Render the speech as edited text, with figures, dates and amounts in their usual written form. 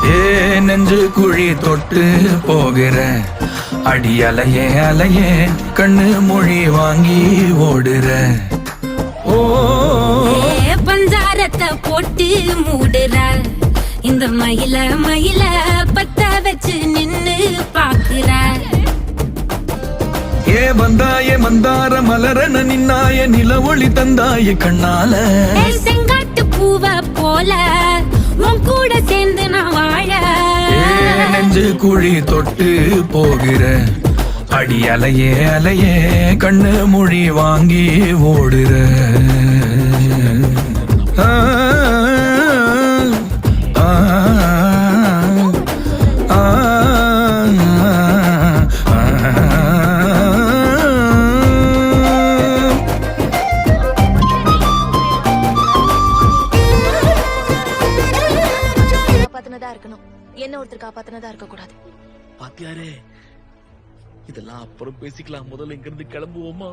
ஏ நெஞ்சு குழி தொட்டு போகிற அடி அலையே அலையே கண்ணு மொழி வாங்கி ஓடுற. ஓ பஞ்சாரத்தை போட்டு மூடுற இந்த மயில மயில பத்த வச்சு நின்னு பாக்குற. ஏ வந்தாய மந்தார மலரன நின்னாய நில ஒளி தந்தாய கண்ணால. செங்காட்டு பூவ போல உன் கூட சேர்ந்து நான் வாழ. நெஞ்சு குழி தொட்டு போகிற அடி அலையே அலையே கண்ணு மொழி வாங்கி ஓடுற. இருக்கணும், என்ன ஒருத்தர் காப்பாத்தினதா இருக்க கூடாது. பாத்தியாரே, இதெல்லாம் அப்புறம் பேசிக்கலாம். முதல்ல இங்க இருந்து கிளம்புவோமா?